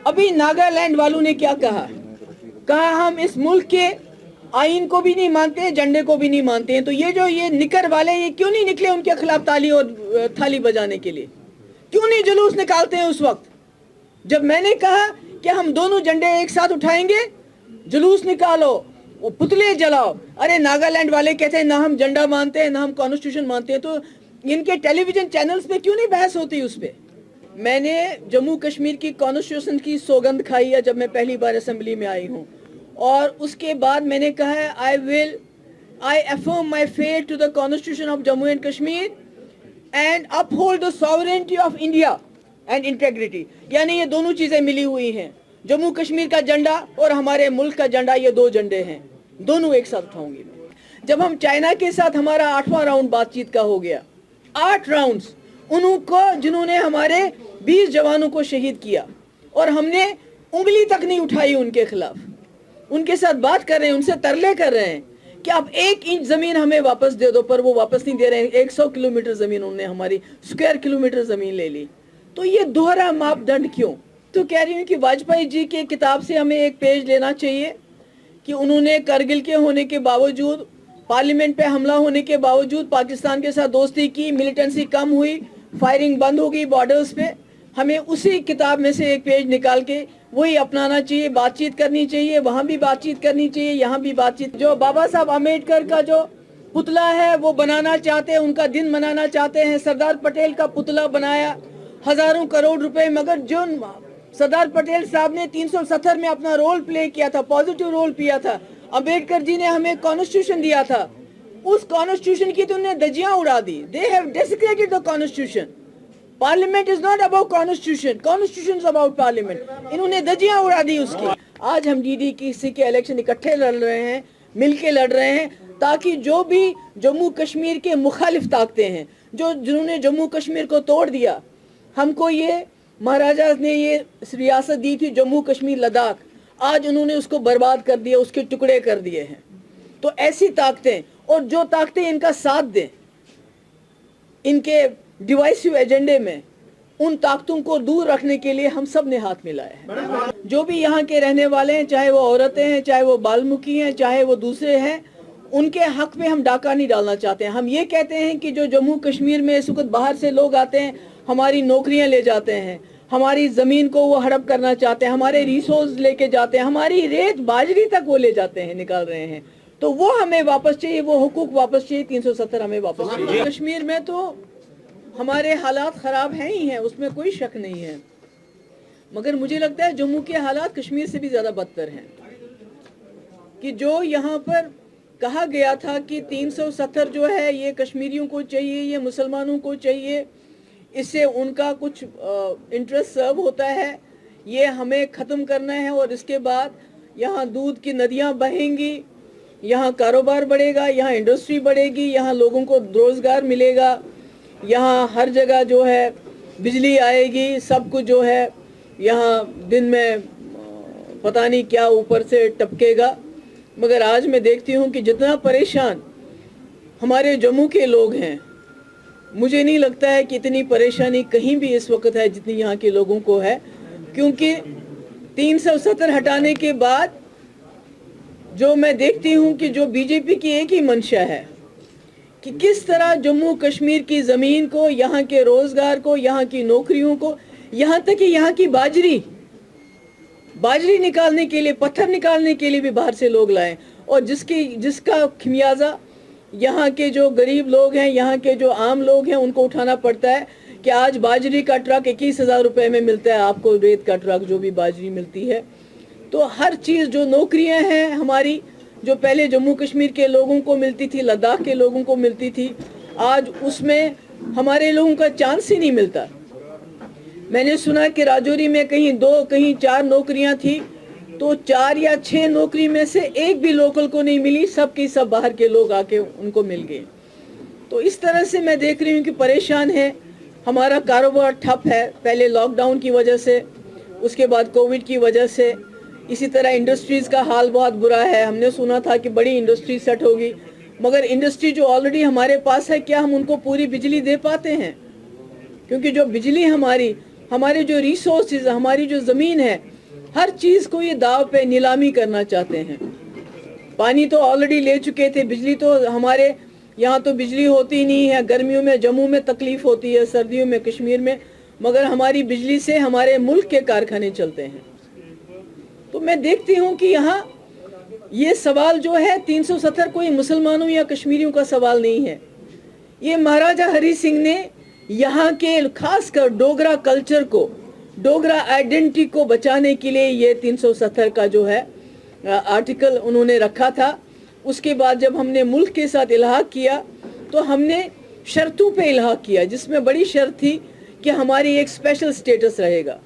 अभी नागालैंड वालों ने क्या कहा, कहा हम इस मुल्क के आइन को भी नहीं मानते, झंडे को भी नहीं मानते हैं। तो ये निकर वाले ये क्यों नहीं निकले उनके खिलाफ ताली और थाली बजाने के लिए? क्यों नहीं जुलूस निकालते हैं उस वक्त जब मैंने कहा कि हम दोनों झंडे एक साथ उठाएंगे, जुलूस निकालो, वो पुतले जलाओ? अरे नागालैंड वाले कहते हैं ना हम झंडा मानते हैं ना हम कॉन्स्टिट्यूशन मानते हैं। तो इनके टेलीविजन चैनल्स पे क्यों नहीं बहस होती उस पर? मैंने जम्मू कश्मीर की कॉन्स्टिट्यूशन की सौगंध खाई है जब मैं पहली बार असेंबली में आई हूँ, और उसके बाद मैंने कहा है I affirm my faith to the constitution of Jammu and Kashmir and uphold the sovereignty of India and integrity. यानी ये दोनों चीजें मिली हुई हैं, जम्मू कश्मीर का झंडा और हमारे मुल्क का झंडा, ये दो झंडे हैं, दोनों एक साथ उठाऊंगी मैं। जब हम चाइना के साथ हमारा 8वां राउंड बातचीत का हो गया, 8 राउंड्स, उनको जिन्होंने हमारे 20 जवानों को शहीद किया और हमने उंगली तक नहीं उठाई उनके खिलाफ, उनके साथ बात कर रहे हैं, उनसे तरले कर रहे हैं कि आप 1 इंच जमीन हमें वापस दे दो, पर वो वापस नहीं दे रहे हैं। 100 किलोमीटर जमीन उन्होंने हमारी स्क्वायर किलोमीटर जमीन ले ली। तो ये दोहरा मापदंड क्यों? तो कह रही हूँ कि वाजपेयी जी के किताब से हमें एक पेज लेना चाहिए कि उन्होंने करगिल के होने के बावजूद, पार्लियामेंट पे हमला होने के बावजूद पाकिस्तान के साथ दोस्ती की, मिलिटेंसी कम हुई, फायरिंग बंद हो गई बॉर्डर्स पे। हमें उसी किताब में से एक पेज निकाल के वही अपनाना चाहिए, बातचीत करनी चाहिए, वहाँ भी बातचीत करनी चाहिए, यहाँ भी बातचीत। जो बाबा साहब अम्बेडकर का जो पुतला है वो बनाना चाहते हैं, उनका दिन मनाना चाहते हैं। सरदार पटेल का पुतला बनाया हजारों करोड़ रुपए, मगर जो सरदार पटेल साहब ने 370 में अपना रोल प्ले किया था, पॉजिटिव रोल किया था, अम्बेडकर जी ने हमें कॉन्स्टिट्यूशन दिया था, उस कॉन्स्टिट्यूशन की तो उन्होंने धज्जियां उड़ा दी। They have desecrated the constitution. Parliament is not about constitution, constitution is about parliament. इन्होंने धज्जियां उड़ा दी उसकी। आज हम DDC के इलेक्शन इकट्ठे लड़ रहे हैं, मिलके लड़ रहे हैं, ताकि जो भी जम्मू कश्मीर के मुखालिफ ताकतें हैं, जिन्होंने जम्मू कश्मीर को तोड़ दिया, हमको ये महाराजा ने ये रियासत दी थी जम्मू कश्मीर लद्दाख, आज उन्होंने उसको बर्बाद कर दिया, उसके टुकड़े कर दिए हैं। तो ऐसी ताकतें, और जो ताकतें इनका साथ दें इनके डिवाइसिव एजेंडे में, उन ताकतों को दूर रखने के लिए हम सब ने हाथ मिलाया है। जो भी यहाँ के रहने वाले हैं, चाहे वो औरतें हैं, चाहे वो बाल्मीकि हैं, चाहे वो दूसरे हैं, उनके हक में हम डाका नहीं डालना चाहते हैं। हम ये कहते हैं कि जो जम्मू कश्मीर में इस वक्त बाहर से लोग आते हैं, हमारी नौकरियां ले जाते हैं, हमारी ज़मीन को वो हड़प करना चाहते हैं, हमारे रिसोर्स लेके जाते हैं, हमारी रेत बाजरी तक वो ले जाते हैं, निकाल रहे हैं, तो वो हमें वापस चाहिए, वो हुकूक वापस चाहिए, 370 हमें वापस चाहिए। कश्मीर में तो हमारे हालात ख़राब हैं ही हैं, उसमें कोई शक नहीं है, मगर मुझे लगता है जम्मू के हालात कश्मीर से भी ज़्यादा बदतर हैं। कि जो यहाँ पर कहा गया था कि 370 जो है ये कश्मीरियों को चाहिए, ये मुसलमानों को चाहिए, इससे उनका कुछ इंटरेस्ट सर्व होता है, ये हमें ख़त्म करना है, और इसके बाद यहाँ दूध की नदियाँ बहेंगी, यहाँ कारोबार बढ़ेगा, यहाँ इंडस्ट्री बढ़ेगी, यहाँ लोगों को रोज़गार मिलेगा, यहाँ हर जगह जो है बिजली आएगी, सब कुछ जो है यहाँ दिन में पता नहीं क्या ऊपर से टपकेगा। मगर आज मैं देखती हूँ कि जितना परेशान हमारे जम्मू के लोग हैं, मुझे नहीं लगता है कि इतनी परेशानी कहीं भी इस वक्त है जितनी यहाँ के लोगों को है। क्योंकि 370 हटाने के बाद जो मैं देखती हूँ कि जो बीजेपी की एक ही मंशा है कि किस तरह जम्मू कश्मीर की ज़मीन को, यहाँ के रोज़गार को, यहाँ की नौकरियों को, यहाँ तक कि यहाँ की बाजरी निकालने के लिए, पत्थर निकालने के लिए भी बाहर से लोग लाएं, और जिसका खमियाजा यहाँ के जो गरीब लोग हैं, यहाँ के जो आम लोग हैं, उनको उठाना पड़ता है। कि आज बाजरी का ट्रक 21,000 रुपये में मिलता है आपको, रेत का ट्रक जो भी बाजरी मिलती है। तो हर चीज़, जो नौकरियाँ हैं हमारी, जो पहले जम्मू कश्मीर के लोगों को मिलती थी, लद्दाख के लोगों को मिलती थी, आज उसमें हमारे लोगों का चांस ही नहीं मिलता। मैंने सुना कि राजौरी में कहीं 2, कहीं 4 नौकरियां थी, तो 4 या 6 नौकरी में से एक भी लोकल को नहीं मिली, सब की सब बाहर के लोग आके उनको मिल गए। तो इस तरह से मैं देख रही हूँ कि परेशान है, हमारा कारोबार ठप है, पहले लॉकडाउन की वजह से, उसके बाद कोविड की वजह से। इसी तरह इंडस्ट्रीज़ का हाल बहुत बुरा है। हमने सुना था कि बड़ी इंडस्ट्री सेट होगी, मगर इंडस्ट्री जो ऑलरेडी हमारे पास है, क्या हम उनको पूरी बिजली दे पाते हैं? क्योंकि जो बिजली हमारे जो रिसोर्सेज, हमारी जो ज़मीन है, हर चीज को ये दाव पे नीलामी करना चाहते हैं। पानी तो ऑलरेडी ले चुके थे, बिजली तो हमारे यहाँ तो बिजली होती नहीं है, गर्मियों में जम्मू में तकलीफ होती है, सर्दियों में कश्मीर में, मगर हमारी बिजली से हमारे मुल्क के कारखाने चलते हैं। तो मैं देखती हूँ कि यहाँ ये सवाल जो है 370 कोई मुसलमानों या कश्मीरियों का सवाल नहीं है। ये महाराजा हरि सिंह ने यहाँ के खासकर डोगरा कल्चर को, डोगरा आइडेंटिटी को बचाने के लिए ये 370 का जो है आर्टिकल उन्होंने रखा था। उसके बाद जब हमने मुल्क के साथ इल्हाक किया तो हमने शर्तों पे इल्हाक किया, जिसमें बड़ी शर्त थी कि हमारी एक स्पेशल स्टेटस रहेगा,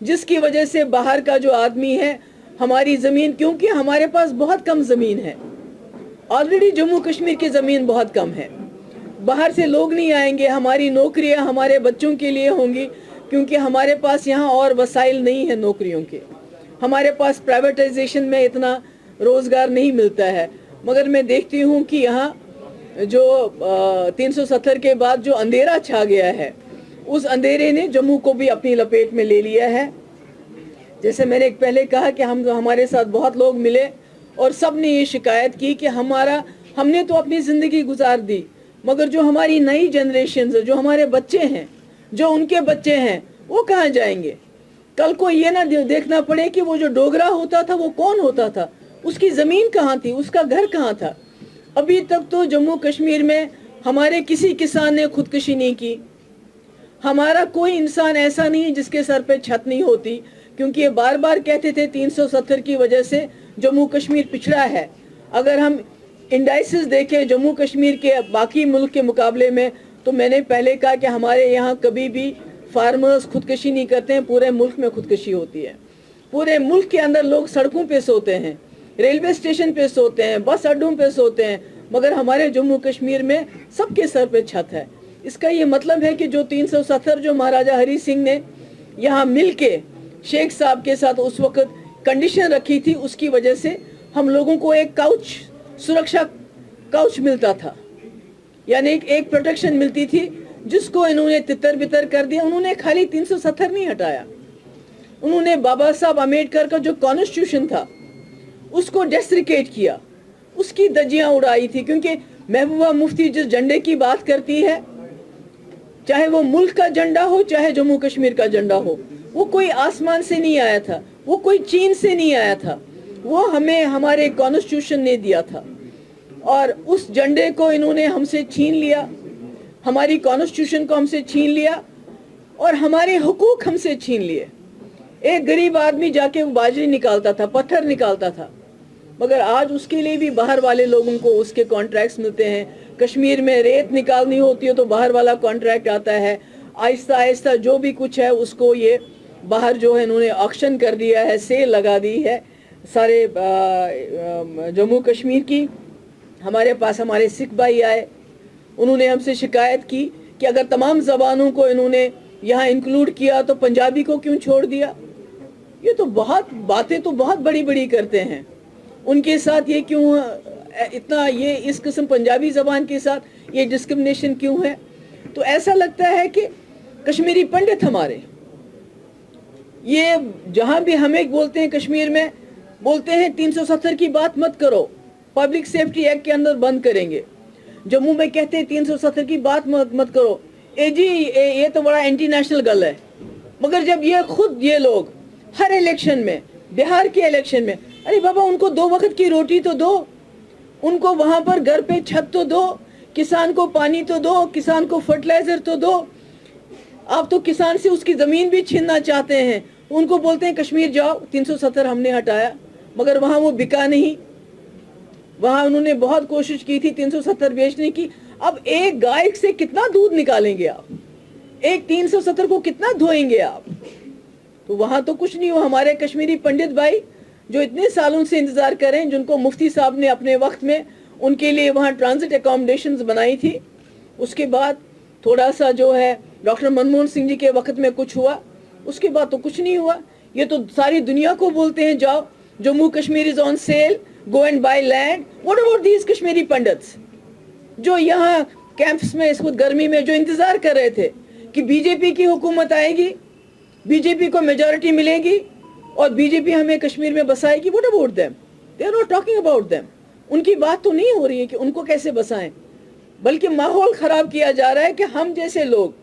जिसकी वजह से बाहर का जो आदमी है हमारी ज़मीन, क्योंकि हमारे पास बहुत कम ज़मीन है, ऑलरेडी जम्मू कश्मीर की ज़मीन बहुत कम है, बाहर से लोग नहीं आएंगे, हमारी नौकरियां हमारे बच्चों के लिए होंगी, क्योंकि हमारे पास यहाँ और वसाइल नहीं है नौकरियों के, हमारे पास प्राइवेटाइजेशन में इतना रोज़गार नहीं मिलता है। मगर मैं देखती हूँ कि यहाँ जो 370 के बाद जो अंधेरा छा गया है, उस अंधेरे ने जम्मू को भी अपनी लपेट में ले लिया है। जैसे मैंने पहले कहा कि हमारे साथ बहुत लोग मिले और सब ने ये शिकायत की कि हमने तो अपनी ज़िंदगी गुजार दी, मगर जो हमारी नई जनरेशन, जो हमारे बच्चे हैं, जो उनके बच्चे हैं, वो कहाँ जाएंगे? कल को ये ना देखना पड़े कि वो जो डोगरा होता था वो कौन होता था, उसकी ज़मीन कहाँ थी, उसका घर कहाँ था। अभी तक तो जम्मू कश्मीर में हमारे किसी किसान ने खुदकुशी नहीं की, हमारा कोई इंसान ऐसा नहीं है जिसके सर पे छत नहीं होती, क्योंकि ये बार बार कहते थे 370 की वजह से जम्मू कश्मीर पिछड़ा है। अगर हम इंडाइसिस देखें जम्मू कश्मीर के बाकी मुल्क के मुकाबले में, तो मैंने पहले कहा कि हमारे यहाँ कभी भी फार्मर्स खुदकुशी नहीं करते हैं, पूरे मुल्क में खुदकुशी होती है। पूरे मुल्क के अंदर लोग सड़कों पे सोते हैं, रेलवे स्टेशन पे सोते हैं, बस अड्डों पे सोते हैं, मगर हमारे जम्मू कश्मीर में सबके सर पे छत है। इसका ये मतलब है कि जो 370 जो महाराजा हरि सिंह ने यहाँ मिल के शेख साहब के साथ उस वक्त कंडीशन रखी थी, उसकी वजह से हम लोगों को एक काउच, सुरक्षा काउच मिलता था, यानी एक प्रोटेक्शन मिलती थी, जिसको इन्होंने तितर बितर कर दिया। उन्होंने खाली 370 नहीं हटाया, उन्होंने बाबा साहब अम्बेडकर का जो कॉन्स्टिट्यूशन था उसको डेस्ट्रिकेट किया, उसकी धज्जियां उड़ाई थी। क्योंकि महबूबा मुफ्ती जिस झंडे की बात करती है, चाहे वो मुल्क का झंडा हो चाहे जम्मू कश्मीर का झंडा हो, वो कोई आसमान से नहीं आया था, वो कोई चीन से नहीं आया था, वो हमें हमारे कॉन्स्टिट्यूशन ने दिया था। और उस झंडे को इन्होंने हमसे छीन लिया, हमारी कॉन्स्टिट्यूशन को हमसे छीन लिया और हमारे हुकूक हमसे छीन लिए। एक गरीब आदमी जाके वो बाजरी निकालता था, पत्थर निकालता था, मगर आज उसके लिए भी बाहर वाले लोगों को उसके कॉन्ट्रैक्ट्स मिलते हैं। कश्मीर में रेत निकालनी होती है तो बाहर वाला कॉन्ट्रैक्ट आता है। आहिस्ता आहिस्ता जो भी कुछ है उसको ये बाहर जो है इन्होंने ऑक्शन कर दिया है, सेल लगा दी है सारे जम्मू कश्मीर की। हमारे पास हमारे सिख भाई आए, उन्होंने हमसे शिकायत की कि अगर तमाम ज़बानों को इन्होंने यहाँ इंक्लूड किया तो पंजाबी को क्यों छोड़ दिया। ये तो बहुत बातें तो बहुत बड़ी बड़ी करते हैं, उनके साथ ये क्यों इतना, ये इस किस्म पंजाबी ज़बान के साथ ये डिस्क्रिमिनेशन क्यों है। तो ऐसा लगता है कि कश्मीरी पंडित हमारे ये जहाँ भी हमें बोलते हैं, कश्मीर में बोलते हैं 370 की बात मत करो, पब्लिक सेफ्टी एक्ट के अंदर बंद करेंगे। जम्मू में कहते हैं 370 की बात मत करो। जी ये तो बड़ा एंटी नेशनल गल है। मगर जब ये खुद ये लोग हर इलेक्शन में, बिहार के इलेक्शन में, अरे बाबा उनको 2 वक्त की रोटी तो दो, उनको वहां पर घर पे छत तो दो, किसान को पानी तो दो, किसान को फर्टिलाइजर तो दो। आप तो किसान से उसकी ज़मीन भी छीनना चाहते हैं। उनको बोलते हैं कश्मीर जाओ, 370 हमने हटाया, मगर वहाँ वो बिका नहीं। वहाँ उन्होंने बहुत कोशिश की थी 370 बेचने की। अब एक गाय से कितना दूध निकालेंगे आप, एक 370 को कितना धोएंगे आप। तो वहाँ तो कुछ नहीं हुआ। हमारे कश्मीरी पंडित भाई जो इतने सालों से इंतज़ार करें, जिनको मुफ्ती साहब ने अपने वक्त में उनके लिए वहाँ ट्रांजिट एकोमोडेशंस बनाई थी, उसके बाद थोड़ा सा जो है डॉक्टर मनमोहन सिंह जी के वक्त में कुछ हुआ, उसके बाद तो कुछ नहीं हुआ। ये तो सारी दुनिया को बोलते हैं जाओ, Jammu Kashmir is on sale, go and by land. What about these Kashmiri pandits जो यहाँ कैंप्स में इस वक्त गर्मी में जो इंतज़ार कर रहे थे कि बीजेपी की हुकूमत आएगी, बीजेपी को मेजॉरिटी मिलेगी और बीजेपी हमें कश्मीर में बसाएगी, what about them? They are not talking about them. उनकी बात तो नहीं हो रही है कि उनको कैसे बसाएं, बल्कि माहौल खराब किया जा रहा है कि हम जैसे लोग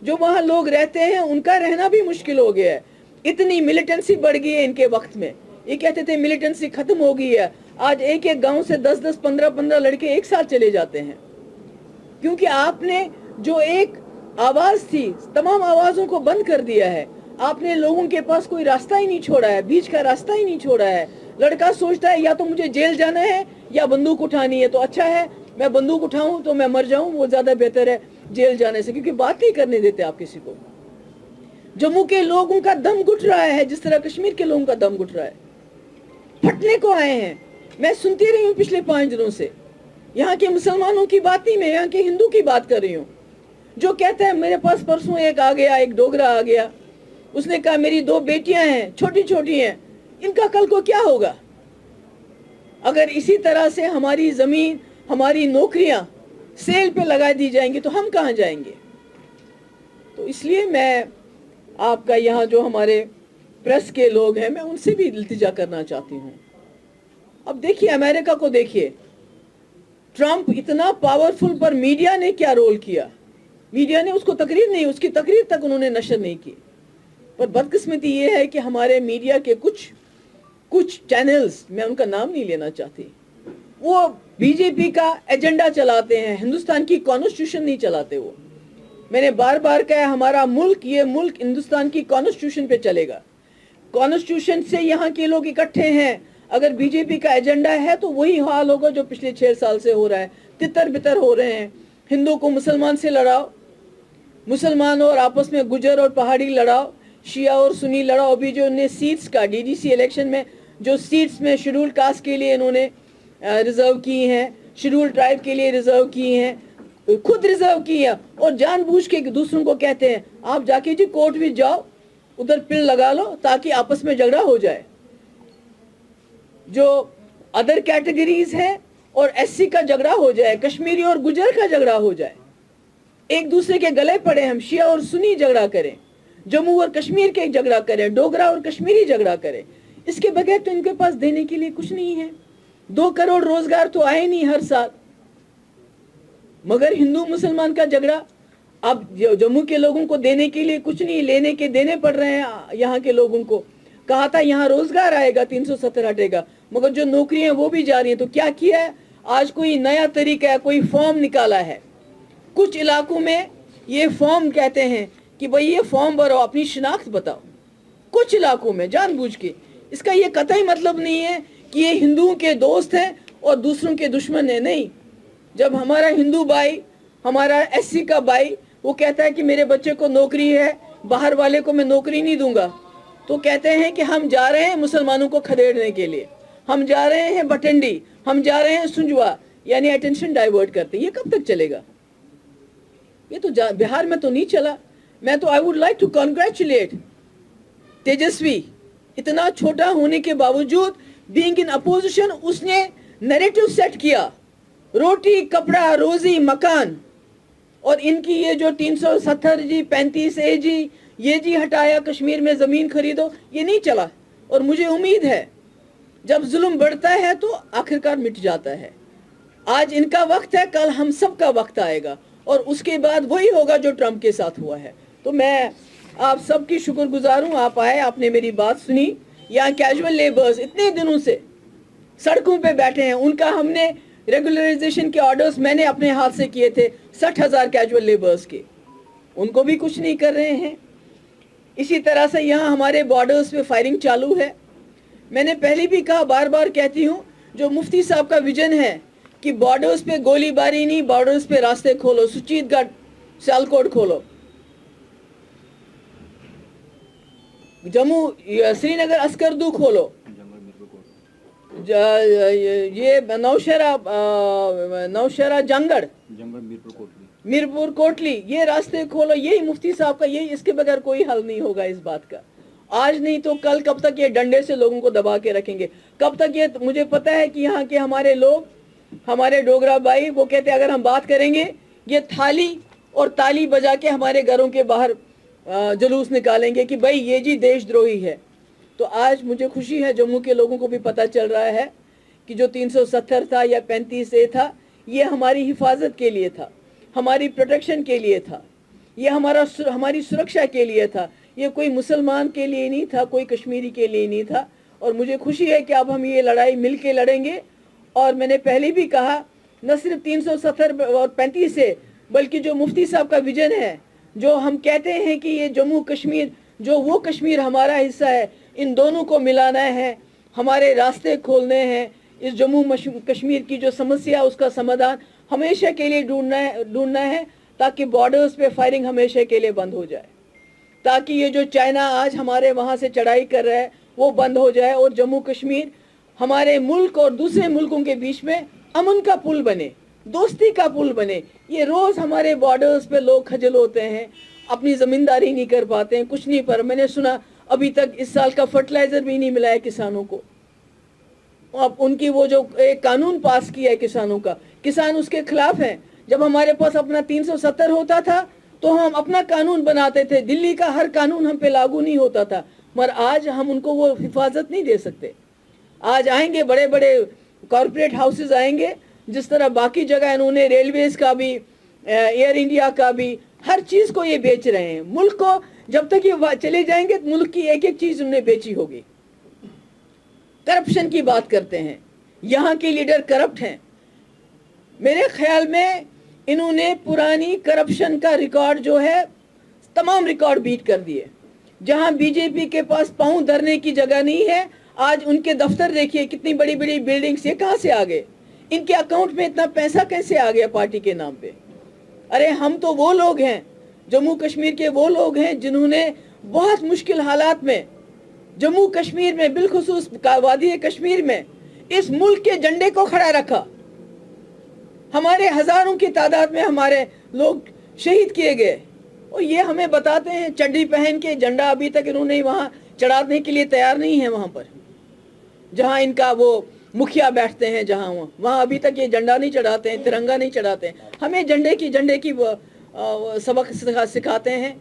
जो वहाँ लोग रहते हैं उनका रहना भी मुश्किल हो गया है। इतनी मिलिटेंसी बढ़ गई है इनके वक्त में। ये कहते थे मिलिटेंसी खत्म हो गई है, आज एक एक गांव से 10-10, 15-15 लड़के एक साथ चले जाते हैं, क्योंकि आपने जो एक आवाज थी तमाम आवाजों को बंद कर दिया है। आपने लोगों के पास कोई रास्ता ही नहीं छोड़ा है, बीच का रास्ता ही नहीं छोड़ा है। लड़का सोचता है या तो मुझे जेल जाना है या बंदूक उठानी है, तो अच्छा है मैं बंदूक उठाऊं तो मैं मर जाऊं, वो ज्यादा बेहतर है जेल जाने से, क्योंकि बात नहीं करने देते आप किसी को। जम्मू के लोगों का दम घुट रहा है जिस तरह कश्मीर के लोगों का दम घुट रहा है, फटने को आए हैं। मैं सुनती रही हूँ पिछले 5 दिनों से, यहाँ के मुसलमानों की बात नहीं, मैं यहाँ के हिंदू की बात कर रही हूँ, जो कहता है मेरे पास परसों एक आ गया, एक डोगरा आ गया, उसने कहा मेरी 2 बेटियां हैं, छोटी छोटी हैं, इनका कल को क्या होगा? अगर इसी तरह से हमारी जमीन, हमारी नौकरियां सेल पे लगा दी जाएंगी तो हम कहाँ जाएंगे? तो इसलिए मैं आपका यहाँ जो हमारे प्रेस के लोग हैं, मैं उनसे भी इल्तिजा करना चाहती हूँ। अब देखिए अमेरिका को देखिए, ट्रंप इतना पावरफुल, पर मीडिया ने क्या रोल किया? मीडिया ने उसको तकरीर नहीं, उसकी तकरीर तक उन्होंने नशर नहीं की। पर बदकिस्मती ये है कि हमारे मीडिया के कुछ चैनल्स, मैं उनका नाम नहीं लेना चाहती, वो बीजेपी का एजेंडा चलाते हैं, हिंदुस्तान की कॉन्स्टिट्यूशन नहीं चलाते। वो मैंने बार बार कहा, हमारा मुल्क, ये मुल्क हिंदुस्तान की कॉन्स्टिट्यूशन पे चलेगा। कॉन्स्टिट्यूशन से यहाँ के लोग इकट्ठे हैं। अगर बीजेपी का एजेंडा है तो वही हाल होगा जो पिछले 6 साल से हो रहा है, तितर बितर हो रहे हैं। हिंदू को मुसलमान से लड़ाओ, मुसलमान और आपस में गुजर और पहाड़ी लड़ाओ, शिया और सुन्नी लड़ाओ। अभी जो इन्हें सीट्स का डीडीसी इलेक्शन में जो सीट्स में शेड्यूल कास्ट के लिए इन्होंने रिजर्व की हैं, शेड्यूल ट्राइब के लिए रिजर्व की हैं, खुद रिजर्व की है, और जानबूझ के दूसरों को कहते हैं आप जाके जी कोर्ट में जाओ, उधर पिल लगा लो ताकि आपस में झगड़ा हो जाए। जो अदर कैटेगरीज हैं और एससी का झगड़ा हो जाए, कश्मीरी और गुजर का झगड़ा हो जाए, एक दूसरे के गले पड़े, हम शिया और सुन्नी झगड़ा करें, जम्मू और कश्मीर के झगड़ा करें, डोगरा और कश्मीरी झगड़ा करें। इसके बगैर तो इनके पास देने के लिए कुछ नहीं है। 2 करोड़ रोजगार तो आए नहीं हर साल, मगर हिंदू मुसलमान का झगड़ा। अब जम्मू के लोगों को देने के लिए कुछ नहीं, लेने के देने पड़ रहे हैं यहाँ के लोगों को। कहा था यहाँ रोजगार आएगा, 370 हटेगा, मगर जो नौकरियां वो भी जा रही है। तो क्या किया है? आज कोई नया तरीका है, कोई फॉर्म निकाला है। कुछ इलाकों में ये फॉर्म कहते हैं कि भाई ये फॉर्म भरो, अपनी शिनाख्त बताओ। कुछ इलाकों में जानबूझ के। इसका ये कतई मतलब नहीं है कि ये हिंदुओं के दोस्त हैं और दूसरों के दुश्मन है, नहीं। जब हमारा हिंदू भाई, हमारा एससी का भाई, वो कहता है कि मेरे बच्चे को नौकरी है, बाहर वाले को मैं नौकरी नहीं दूंगा, तो कहते हैं कि हम जा रहे हैं मुसलमानों को खदेड़ने के लिए, हम जा रहे हैं भटंडी, हम जा रहे हैं सुंजवा, यानी अटेंशन डाइवर्ट करते। ये कब तक चलेगा? ये तो बिहार में तो नहीं चला। मैं तो I would like to congratulate Tejashwi, इतना छोटा होने के बावजूद, बीइंग इन अपोजिशन, उसने नैरेटिव सेट किया, रोटी कपड़ा रोजी मकान, और इनकी ये जो 370 जी 35 ए जी, ये जी हटाया, कश्मीर में जमीन खरीदो, ये नहीं चला। और मुझे उम्मीद है जब जुल्म बढ़ता है तो आखिरकार मिट जाता है। आज इनका वक्त है, कल हम सब का वक्त आएगा, और उसके बाद वही होगा जो ट्रंप के साथ हुआ है। तो मैं आप सबकी शुक्रगुजार हूँ, आप आए, आपने मेरी बात सुनी। यहाँ कैजुअल लेबर्स इतने दिनों से सड़कों पे बैठे हैं, उनका हमने रेगुलराइजेशन के ऑर्डर्स मैंने अपने हाथ से किए थे, 60,000 कैजुअल लेबर्स के, उनको भी कुछ नहीं कर रहे हैं। इसी तरह से यहाँ हमारे बॉर्डर्स पे फायरिंग चालू है। मैंने पहले भी कहा, बार बार कहती हूँ, जो मुफ्ती साहब का विजन है कि बॉर्डर्स पे गोलीबारी नहीं, बॉर्डर्स पे रास्ते खोलो, सुचीतगढ़ सियालकोट खोलो, जम्मू श्रीनगर अस्करदू खोलो, ये नौशहरा जंगड़ मीरपुर कोटली, ये रास्ते खोलो। यही मुफ्ती साहब का, यही, इसके बगैर कोई हल नहीं होगा इस बात का। आज नहीं तो कल, कब तक ये डंडे से लोगों को दबा के रखेंगे? कब तक ये? मुझे पता है कि यहाँ के हमारे लोग, हमारे डोगरा भाई, वो कहते हैं अगर हम बात करेंगे, ये थाली और ताली बजा के हमारे घरों के बाहर जुलूस निकालेंगे कि भाई ये जी देशद्रोही है। तो आज मुझे खुशी है, जम्मू के लोगों को भी पता चल रहा है कि जो 370 था या 35A था, ये हमारी हिफाजत के लिए था, हमारी प्रोटेक्शन के लिए था, ये हमारी सुरक्षा के लिए था, ये कोई मुसलमान के लिए नहीं था, कोई कश्मीरी के लिए नहीं था। और मुझे खुशी है कि अब हम ये लड़ाई मिल के लड़ेंगे। और मैंने पहले भी कहा, न सिर्फ 370 और 35A, बल्कि जो मुफ्ती साहब का विजन है, जो हम कहते हैं कि ये जम्मू कश्मीर, जो वो कश्मीर हमारा हिस्सा है, इन दोनों को मिलाना है, हमारे रास्ते खोलने हैं। इस जम्मू कश्मीर की जो समस्या, उसका समाधान हमेशा के लिए ढूंढना है, ताकि बॉर्डर्स पे फायरिंग हमेशा के लिए बंद हो जाए, ताकि ये जो चाइना आज हमारे वहाँ से चढ़ाई कर रहा है वो बंद हो जाए, और जम्मू कश्मीर हमारे मुल्क और दूसरे मुल्कों के बीच में अमन का पुल बने, दोस्ती का पुल बने। ये रोज़ हमारे बॉर्डर्स पे लोग खजल होते हैं, अपनी ज़मींदारी नहीं कर पाते हैं, कुछ नहीं। पर मैंने सुना अभी तक इस साल का फर्टिलाइज़र भी नहीं मिला है किसानों को। अब उनकी वो जो एक कानून पास किया है किसानों का, किसान उसके खिलाफ हैं। जब हमारे पास अपना 370 होता था तो हम अपना कानून बनाते थे, दिल्ली का हर कानून हम पे लागू नहीं होता था, मगर आज हम उनको वो हिफाजत नहीं दे सकते। आज आएंगे बड़े बड़े कॉरपोरेट हाउसेज आएंगे, जिस तरह बाकी जगह इन्होंने रेलवेज का भी, एयर इंडिया का भी, हर चीज़ को ये बेच रहे हैं। मुल्क को जब तक ये चले जाएंगे, मुल्क की एक एक चीज़ उन्हें बेची होगी। करप्शन की बात करते हैं, यहाँ के लीडर करप्ट हैं। मेरे ख्याल में इन्होंने पुरानी करप्शन का रिकॉर्ड जो है, तमाम रिकॉर्ड बीट कर दिए। जहाँ बीजेपी के पास पाँव धरने की जगह नहीं है, आज उनके दफ्तर देखिए, कितनी बड़ी बड़ी बिल्डिंग्स, ये कहाँ से आ गए? इनके अकाउंट में इतना पैसा कैसे आ गया पार्टी के नाम पे? अरे हम तो वो लोग हैं, जम्मू कश्मीर के वो लोग हैं जिन्होंने बहुत मुश्किल हालात में जम्मू कश्मीर में, बिलखुसूस वादी कश्मीर में, इस मुल्क के झंडे को खड़ा रखा। हमारे हजारों की तादाद में हमारे लोग शहीद किए गए, और ये हमें बताते हैं चड्डी पहन के झंडा अभी तक इन्होंने वहाँ चढ़ाने के लिए तैयार नहीं है। वहाँ पर जहाँ इनका वो मुखिया बैठते हैं, जहाँ वहाँ अभी तक ये झंडा नहीं चढ़ाते हैं, तिरंगा नहीं चढ़ाते हैं। हमें झंडे की सबक सिखाते हैं।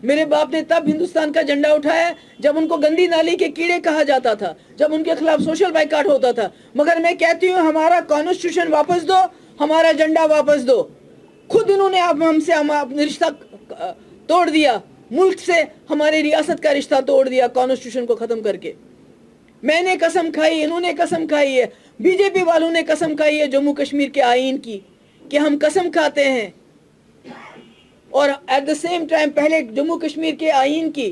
मेरे बाप ने तब हिंदुस्तान का झंडा उठाया जब उनको गंदी नाली के कीड़े कहा जाता था, जब उनके खिलाफ सोशल बाइकाट होता था। मगर मैं कहती हूँ, हमारा कॉन्स्टिट्यूशन वापस दो, हमारा झंडा वापस दो। खुद इन्होंने हमसे अपना रिश्ता तोड़ दिया, मुल्क से हमारी रियासत का रिश्ता तोड़ दिया कॉन्स्टिट्यूशन को ख़त्म करके। मैंने कसम खाई, इन्होंने कसम खाई है, बीजेपी वालों ने कसम खाई है जम्मू कश्मीर के आईन की, कि हम कसम खाते हैं। और एट द सेम टाइम पहले जम्मू कश्मीर के आईन की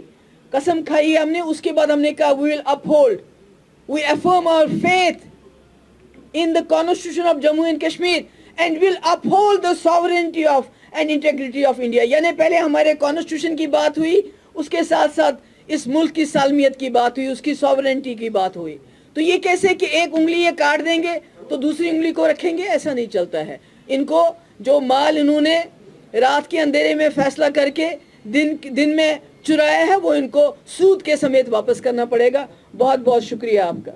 कसम खाई है हमने, उसके बाद हमने कहा we will uphold, we affirm our faith in the constitution of Jammu and Kashmir and will uphold the sovereignty of and integrity of India. यानी पहले हमारे कॉन्स्टिट्यूशन की बात हुई, उसके साथ साथ इस मुल्क की सालमियत की बात हुई, उसकी सॉवरेनिटी की बात हुई। तो ये कैसे कि एक उंगली ये काट देंगे तो दूसरी उंगली को रखेंगे? ऐसा नहीं चलता है। इनको जो माल इन्होंने रात के अंधेरे में फैसला करके दिन में चुराया है, वो इनको सूद के समेत वापस करना पड़ेगा। बहुत बहुत शुक्रिया आपका।